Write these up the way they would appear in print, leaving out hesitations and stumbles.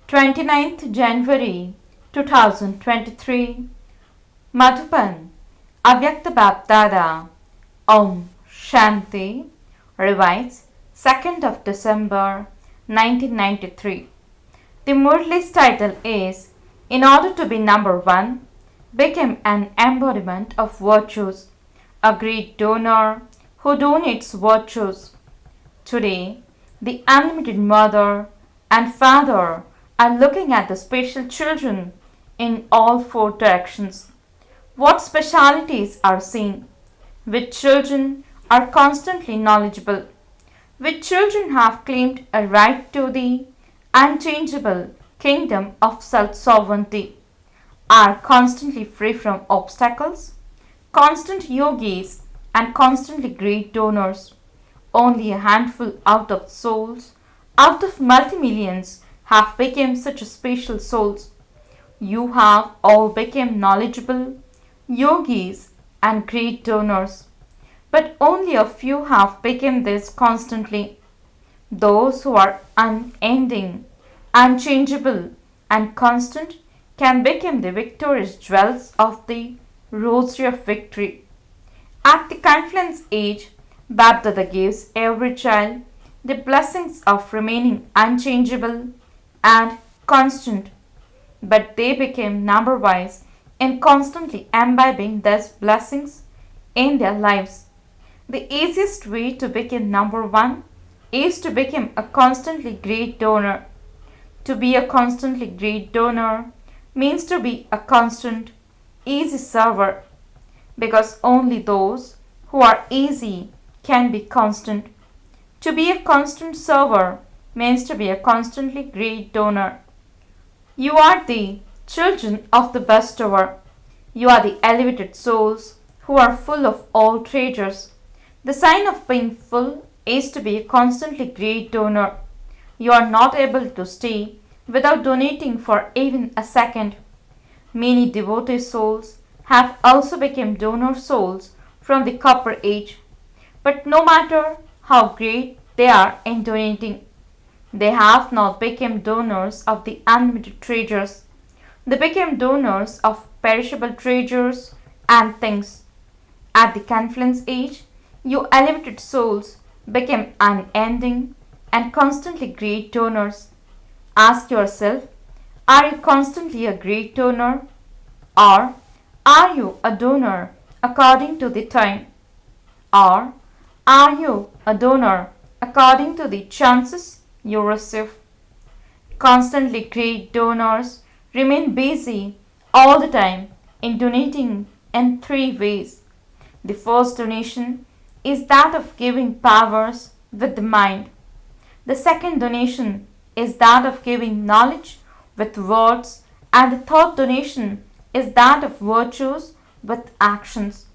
29th January 2023, Madhuban, Avyakt BapDada, Om Shanti, revised 2nd of December 1993. The Murli's title is In Order to be Number One, became an embodiment of virtues, a great donor who donates virtues. Today, the unlimited mother and father are looking at the special children in all four directions. What specialities are seen? Which children are constantly knowledgeable? Which children have claimed a right to the unchangeable kingdom of self-sovereignty? Are constantly free from obstacles? Constant yogis and constantly great donors. Only a handful out of souls, out of multi-millions, have become such special souls. You have all become knowledgeable, yogis and great donors. But only a few have become this constantly. Those who are unending, unchangeable and constant can become the victorious jewels of the rosary of victory. At the confluence age, BapDada gives every child the blessings of remaining unchangeable and constant, but they became number wise in constantly imbibing these blessings in their lives. The easiest way to become number one is to become a constantly great donor. To be a constantly great donor means to be a constant, easy server, because only those who are easy can be constant. To be a constant server means to be a constantly great donor. You are the children of the bestower. You are the elevated souls who are full of all treasures. The sign of being full is to be a constantly great donor. You are not able to stay without donating for even a second. Many devotee souls have also become donor souls from the copper age. But no matter how great they are in donating, they have not become donors of the unlimited treasures. They became donors of perishable treasures and things. At the confluence age, you elevated souls became unending and constantly great donors. Ask yourself, are you constantly a great donor? Or are you a donor according to the time? Or are you a donor according to the chances you receive? Constantly great donors remain busy all the time in donating in three ways. The first donation is that of giving powers with the mind. The second donation is that of giving knowledge with words, and the third donation is that of virtues with actions.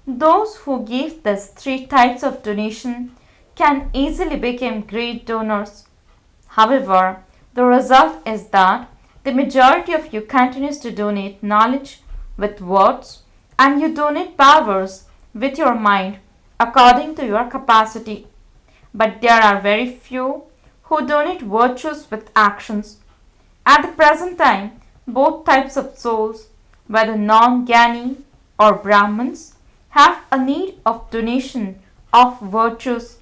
Those who give these three types of donation can easily become great donors. However, the result is that the majority of you continues to donate knowledge with words and you donate powers with your mind according to your capacity. But there are very few who donate virtues with actions. At the present time, both types of souls, whether non-Jnani or Brahmins, have a need of donation of virtues.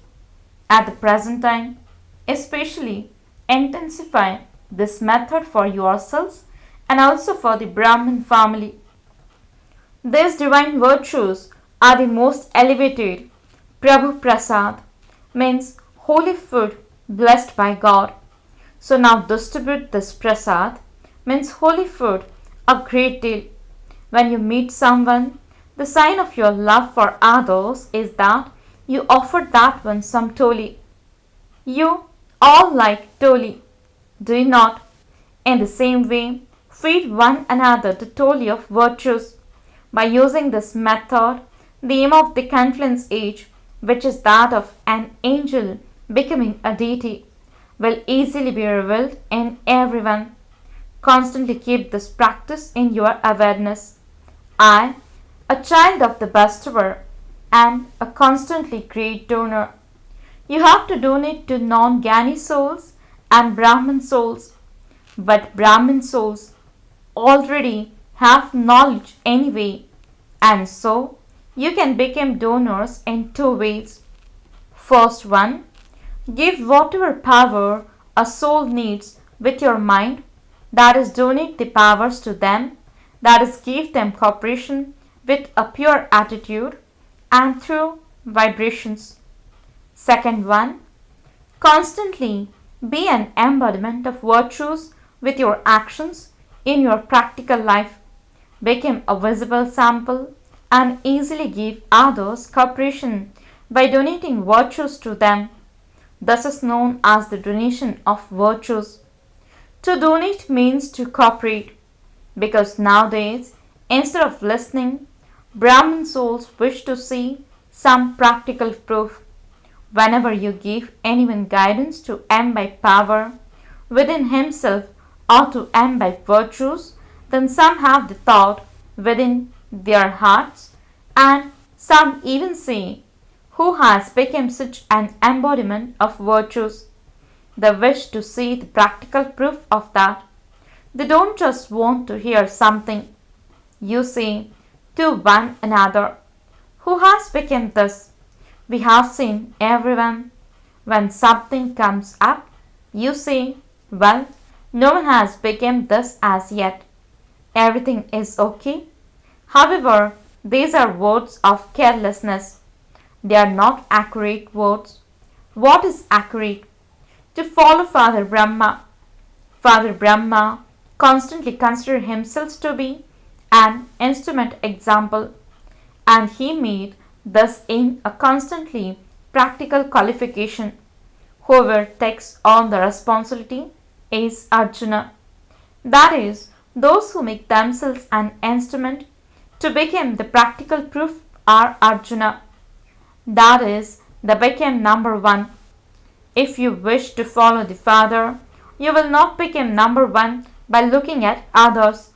At the present time, especially intensify this method for yourselves and also for the Brahmin family. These divine virtues are the most elevated. Prabhu Prasad means holy food blessed by God. So now distribute this prasad means holy food a great deal. When you meet someone, the sign of your love for others is that you offer that one some toli. You all like toli, do you not? In the same way, feed one another the toli of virtues. By using this method, the aim of the confluence age, which is that of an angel becoming a deity, will easily be revealed in everyone. Constantly keep this practice in your awareness. I, a child of the bestower, am a constantly great donor. You have to donate to non-Jnani souls and Brahman souls. But Brahmin souls already have knowledge anyway, and so you can become donors in two ways. First one, give whatever power a soul needs with your mind, that is, donate the powers to them, that is, give them cooperation with a pure attitude and through vibrations. Second one, constantly be an embodiment of virtues with your actions in your practical life. Become a visible sample and easily give others cooperation by donating virtues to them. This is known as the donation of virtues. To donate means to cooperate, because nowadays, instead of listening, Brahmin souls wish to see some practical proof. Whenever you give anyone guidance to imbibe power within himself or to imbibe virtues, then some have the thought within their hearts, and some even say, who has become such an embodiment of virtues? They wish to see the practical proof of that. They don't just want to hear something. You say to one another, who has become this? We have seen everyone. When something comes up, you say, well, no one has become this as yet. Everything is okay. However, these are words of carelessness. They are not accurate words. What is accurate? To follow Father Brahma. Father Brahma constantly considered himself to be an instrument example, and he made this in a constantly practical qualification. Whoever takes on the responsibility is Arjuna. That is, those who make themselves an instrument to become the practical proof are Arjuna. That is, they become number one. If you wish to follow the Father, you will not become number one by looking at others.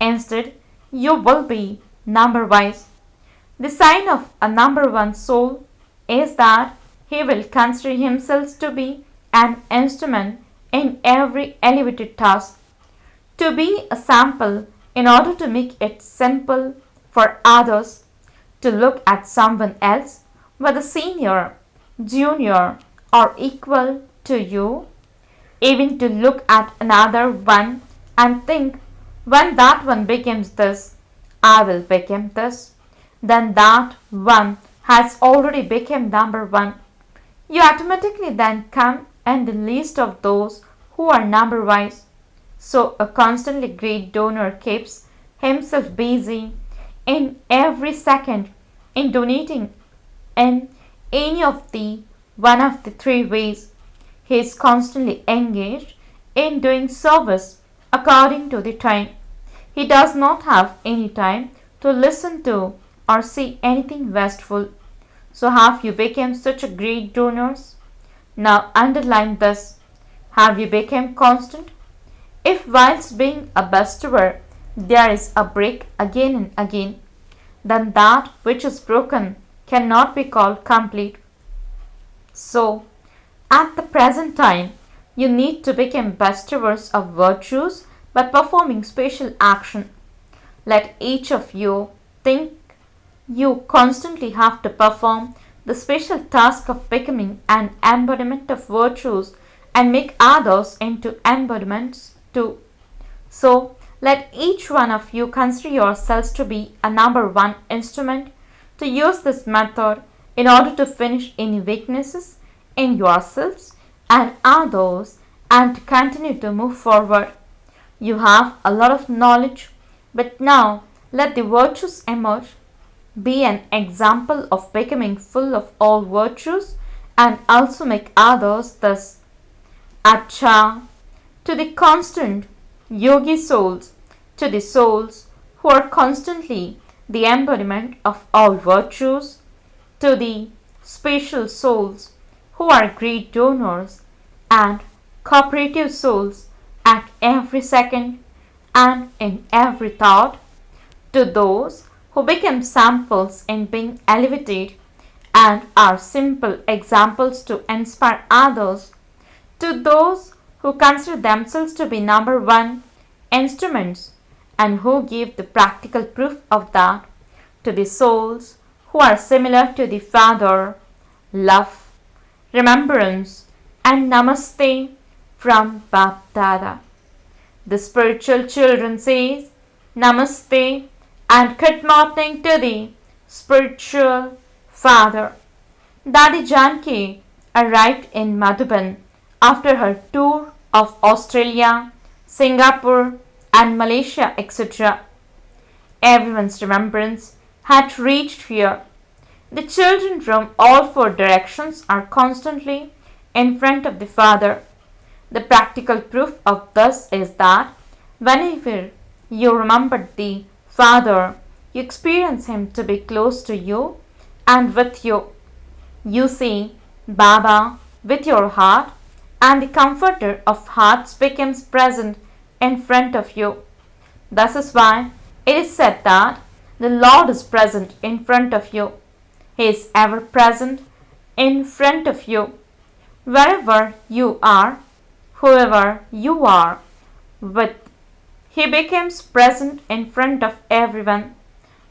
Instead, you will be number wise. The sign of a number one soul is that he will consider himself to be an instrument in every elevated task. To be a sample in order to make it simple for others to look at someone else, whether senior, junior, or equal to you, even to look at another one and think, when that one becomes this, I will become this, then that one has already become number one. You automatically then come in the list of those who are number wise. So a constantly great donor keeps himself busy in every second in donating in any of the one of the three ways. He is constantly engaged in doing service according to the time. He does not have any time to listen to or see anything wasteful. So have you become such a great donors? Now underline this. Have you become constant? If whilst being a bestower there is a break again and again, then that which is broken cannot be called complete. So, at the present time, you need to become bestowers of virtues by performing special action. Let each of you think you constantly have to perform the special task of becoming an embodiment of virtues and make others into embodiments too. So, let each one of you consider yourselves to be a number one instrument to use this method in order to finish any weaknesses in yourselves and others and to continue to move forward. You have a lot of knowledge, but now let the virtues emerge. Be an example of becoming full of all virtues and also make others thus. Acha, to the constant yogi souls, to the souls who are constantly the embodiment of all virtues, to the special souls who are great donors and cooperative souls at every second and in every thought, to those who become samples in being elevated and are simple examples to inspire others, to those who consider themselves to be number one instruments and who give the practical proof of that to the souls who are similar to the Father, love, remembrance, and namaste from BapDada. The spiritual children says namaste and good morning to the spiritual father. Dadi Janki arrived in Madhuban after her tour of Australia, Singapore, and Malaysia, etc. Everyone's remembrance had reached here. The children from all four directions are constantly in front of the Father. The practical proof of this is that whenever you remember the Father, you experience Him to be close to you and with you. You see Baba with your heart, and the Comforter of hearts becomes present in front of you. This is why it is said that the Lord is present in front of you. He is ever present in front of you. Wherever you are, whoever you are with, He becomes present in front of everyone.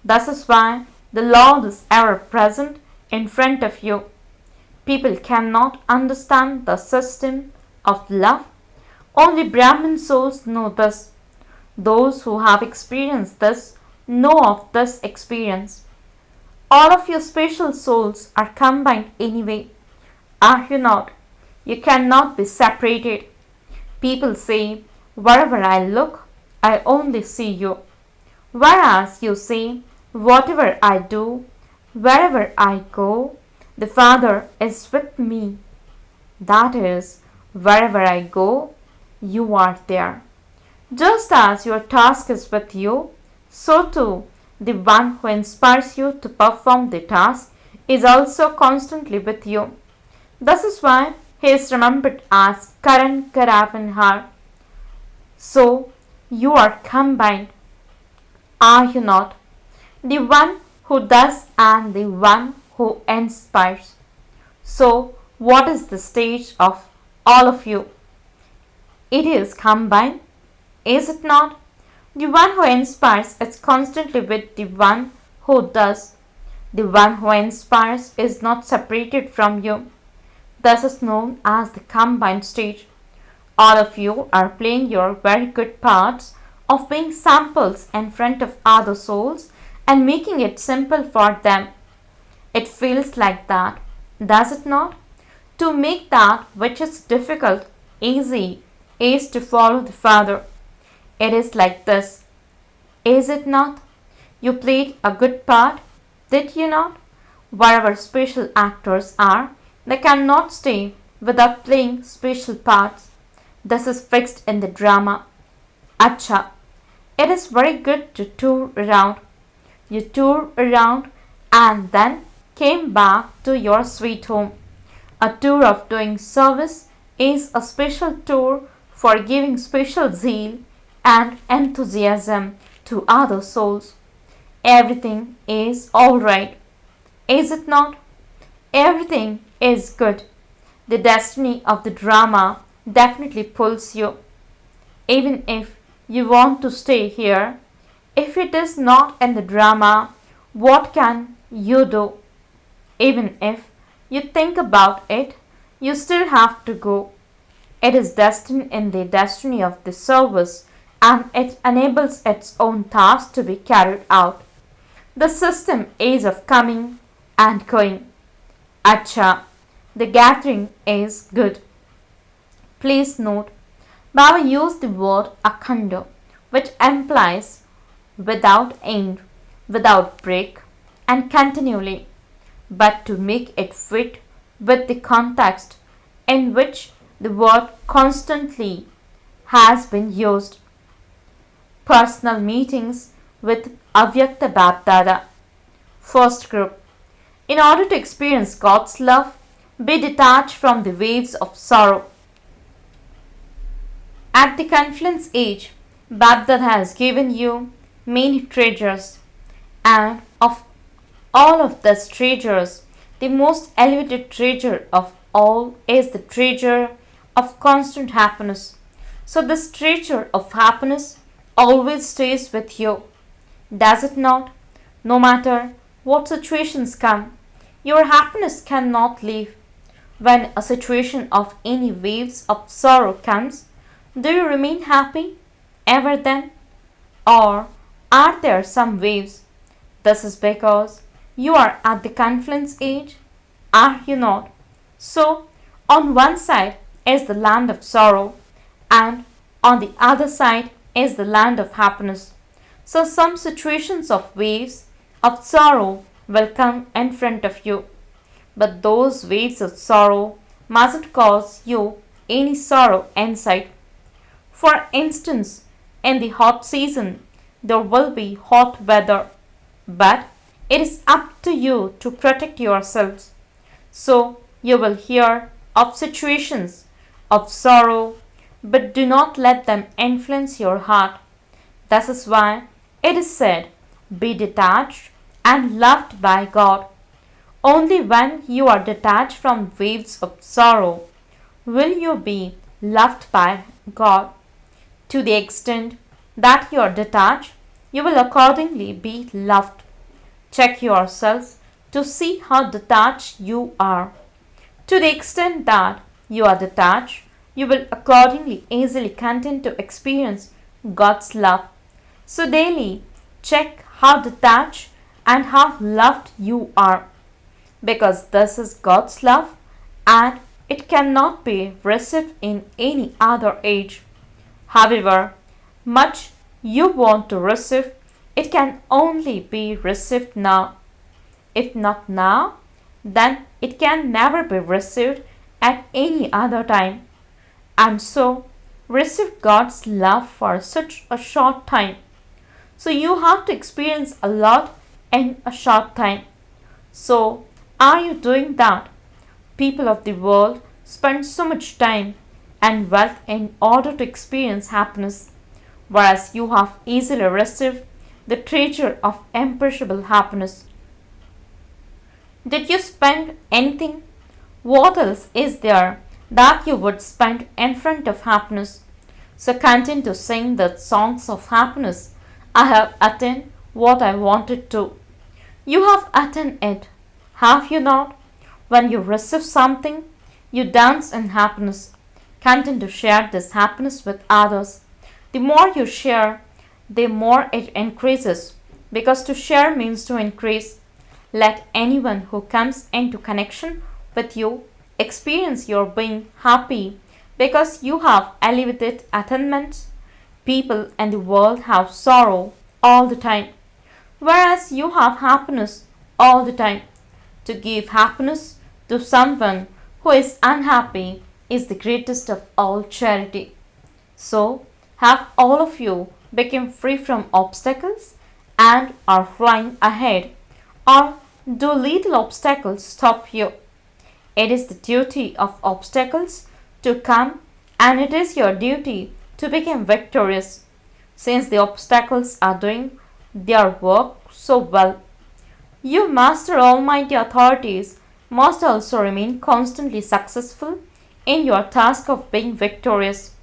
This is why the Lord is ever present in front of you. People cannot understand the system of love. Only Brahmin souls know this. Those who have experienced this know of this experience. All of your special souls are combined anyway. Are you not? You cannot be separated. People say, wherever I look, I only see you. Whereas you say, whatever I do, wherever I go, the Father is with me. That is, wherever I go, you are there. Just as your task is with you, so too the one who inspires you to perform the task is also constantly with you. This is why he is remembered as Karan Karavanhar. So you are combined, are you not? The one who does and the one who inspires. So what is the stage of all of you? It is combined, is it not? The one who inspires is constantly with the one who does. The one who inspires is not separated from you. This is known as the combined stage. All of you are playing your very good parts of being samples in front of other souls and making it simple for them. It feels like that, does it not? To make that which is difficult easy is to follow the Father. It is like this, is it not? You played a good part, did you not? Wherever special actors are, they cannot stay without playing special parts. This is fixed in the drama. Acha, it is very good to tour around. You tour around and then came back to your sweet home. A tour of doing service is a special tour for giving special zeal and enthusiasm to other souls. Everything is all right, is it not? Everything is good. The destiny of the drama definitely pulls you. Even if you want to stay here, if it is not in the drama, what can you do? Even if you think about it, you still have to go. It is destined in the destiny of the service and it enables its own task to be carried out. The system is of coming and going. Acha, the gathering is good. Please note, Baba used the word akhanda, which implies without end, without break, and continually, but to make it fit with the context in which the word constantly has been used. Personal meetings with Avyakt BapDada. First group. In order to experience God's love, be detached from the waves of sorrow. At the confluence age, BapDada has given you many treasures, and of all of these treasures, the most elevated treasure of all is the treasure of constant happiness. So this treasure of happiness always stays with you, does it not? No matter what situations come, your happiness cannot leave. When a situation of any waves of sorrow comes, do you remain happy ever then? Or are there some waves? This is because you are at the confluence age, are you not? So, on one side is the land of sorrow, and on the other side is the land of happiness. So, some situations of waves of sorrow will come in front of you, but those waves of sorrow mustn't cause you any sorrow inside. For instance, in the hot season, there will be hot weather, but it is up to you to protect yourselves. So, you will hear of situations of sorrow, but do not let them influence your heart. This is why it is said, be detached and loved by God. Only when you are detached from waves of sorrow will you be loved by God. To the extent that you are detached, you will accordingly be loved. Check yourselves to see how detached you are. To the extent that you are detached, you will accordingly easily continue to experience God's love. So daily check how detached and how loved you are, because this is God's love and it cannot be received in any other age. However much you want to receive, it can only be received now. If not now, then it can never be received at any other time. And so, receive God's love for such a short time. So, you have to experience a lot in a short time. So, are you doing that? People of the world spend so much time and wealth in order to experience happiness, whereas you have easily received the treasure of imperishable happiness. Did you spend anything? What else is there that you would spend in front of happiness? So continue to sing the songs of happiness. I have attained what I wanted to. You have attained it, have you not? When you receive something, you dance in happiness. Continue to share this happiness with others. The more you share, the more it increases, because to share means to increase. Let anyone who comes into connection with you experience your being happy because you have elevated attainments. People in the world have sorrow all the time, whereas you have happiness all the time. To give happiness to someone who is unhappy is the greatest of all charity. So, have all of you become free from obstacles and are flying ahead, or do little obstacles stop you? It is the duty of obstacles to come, and it is your duty to become victorious, since the obstacles are doing their work so well. You master almighty authorities must also remain constantly successful in your task of being victorious.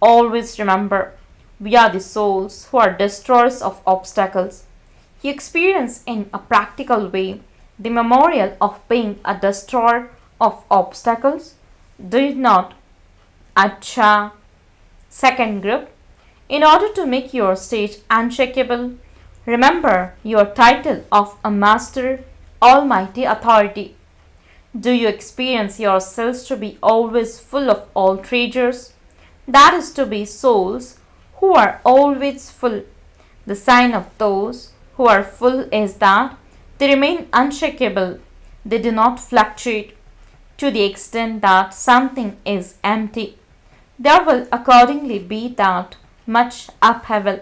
Always remember, we are the souls who are destroyers of obstacles. You experience in a practical way the memorial of being a destroyer of obstacles, do you not? Acha. Second group. In order to make your stage unshakable, remember your title of a master, almighty authority. Do you experience yourselves to be always full of all treasures? That is to be souls who are always full. The sign of those who are full is that they remain unshakable. They do not fluctuate. To the extent that something is empty, there will accordingly be that much upheaval.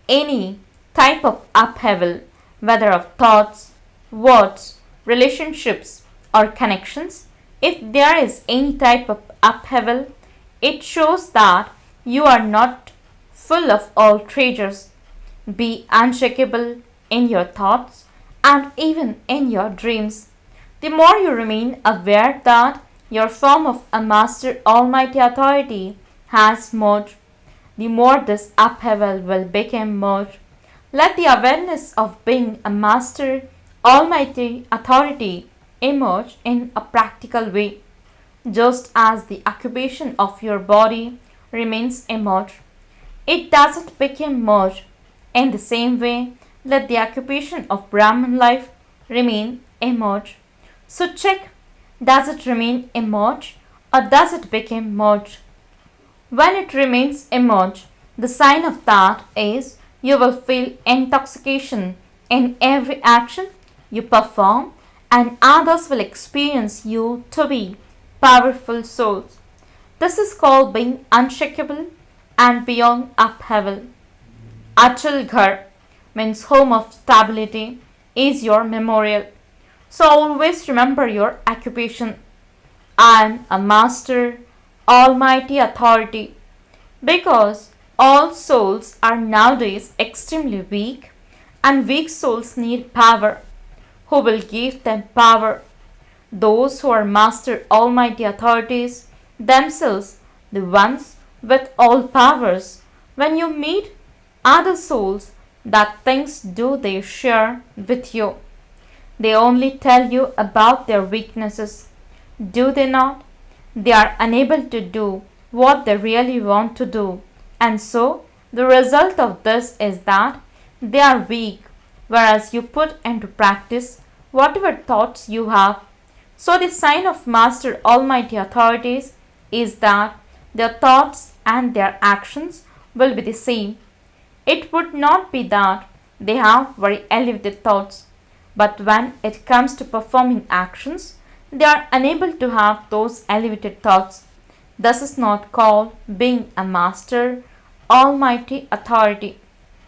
Any type of upheaval, whether of thoughts, words, relationships, or connections, if there is any type of upheaval, it shows that you are not full of all treasures. Be unshakable in your thoughts and even in your dreams. The more you remain aware that your form of a master almighty authority has merged, the more this upheaval will become merged. Let the awareness of being a master almighty authority emerge in a practical way, just as the occupation of your body remains emerged. It doesn't become merged. In the same way, let the occupation of Brahman life remain emerged. So check, does it remain emerged or does it become merged? When it remains emerged, the sign of that is you will feel intoxication in every action you perform, and others will experience you to be powerful souls. This is called being unshakable and beyond upheaval. Achal Ghar means home of stability is your memorial. So always remember your occupation. I am a master, almighty authority. Because all souls are nowadays extremely weak, and weak souls need power. Who will give them power? Those who are master almighty authorities, themselves the ones with all powers. When you meet other souls, that things do they share with you. They only tell you about their weaknesses. Do they not? They are unable to do what they really want to do. And so, the result of this is that they are weak, whereas you put into practice whatever thoughts you have. So, the sign of Master Almighty authorities is that their thoughts and their actions will be the same. It would not be that they have very elevated thoughts, but when it comes to performing actions, they are unable to have those elevated thoughts. This is not called being a master, almighty authority.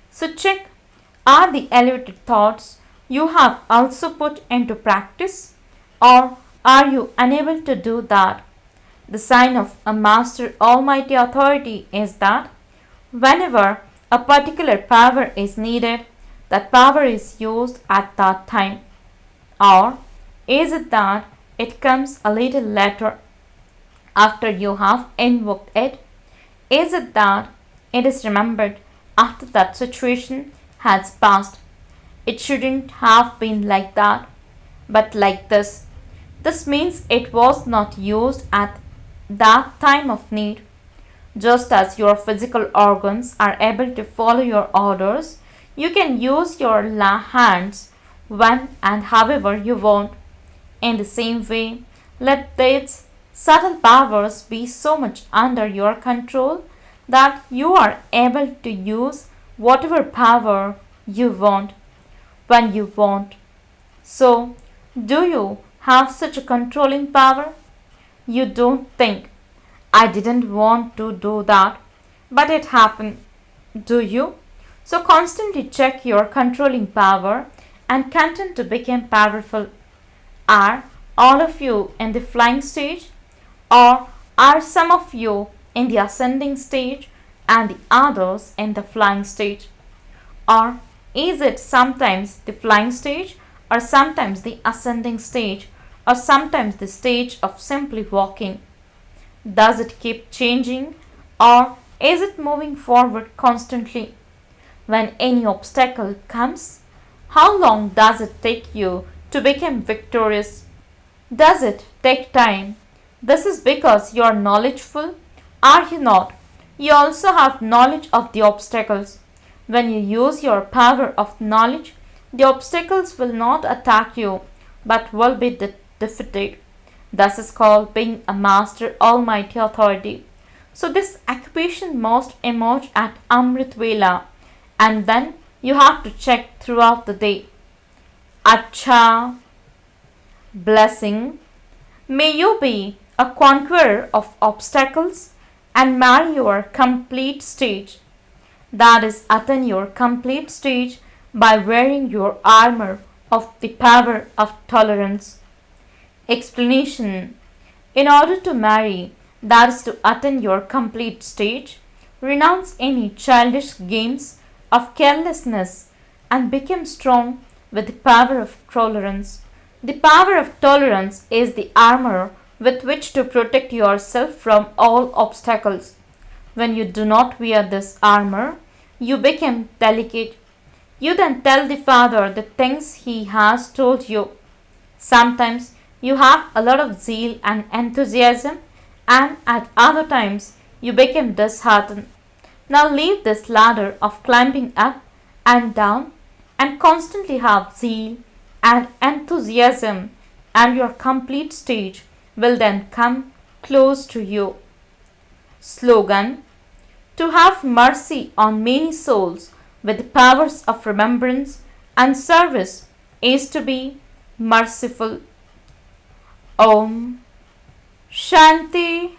So check, are the elevated thoughts you have also put into practice, or are you unable to do that? The sign of a master almighty authority is that whenever a particular power is needed, that power is used at that time. Or is it that it comes a little later after you have invoked it? Is it that it is remembered after that situation has passed? It shouldn't have been like that, but like this. This means it was not used at that time of need. Just as your physical organs are able to follow your orders, you can use your hands when and however you want. In the same way, let these subtle powers be so much under your control that you are able to use whatever power you want when you want. So, do you have such a controlling power? You don't think, I didn't want to do that, but it happened. Do you? So constantly check your controlling power and continue to become powerful. Are all of you in the flying stage, or are some of you in the ascending stage and the others in the flying stage? Or is it sometimes the flying stage, or sometimes the ascending stage, or sometimes the stage of simply walking? Does it keep changing, or is it moving forward constantly? When any obstacle comes, how long does it take you to become victorious? Does it take time? This is because you are knowledgeful, are you not? You also have knowledge of the obstacles. When you use your power of knowledge, the obstacles will not attack you, but will be defeated. This is called being a master almighty authority. So this occupation must emerge at Amrit Vela, and then you have to check throughout the day. Acha, blessing. May you be a conqueror of obstacles and marry your complete stage. That is, attain your complete stage by wearing your armor of the power of tolerance. Explanation. In order to marry, that is to attain your complete stage, renounce any childish games of carelessness and become strong with the power of tolerance. The power of tolerance is the armor with which to protect yourself from all obstacles. When you do not wear this armor, you become delicate. You then tell the Father the things He has told you. Sometimes you have a lot of zeal and enthusiasm, and at other times you become disheartened. Now leave this ladder of climbing up and down and constantly have zeal and enthusiasm, and your complete stage will then come close to you. Slogan: to have mercy on many souls with the powers of remembrance and service is to be merciful. Om Shanti.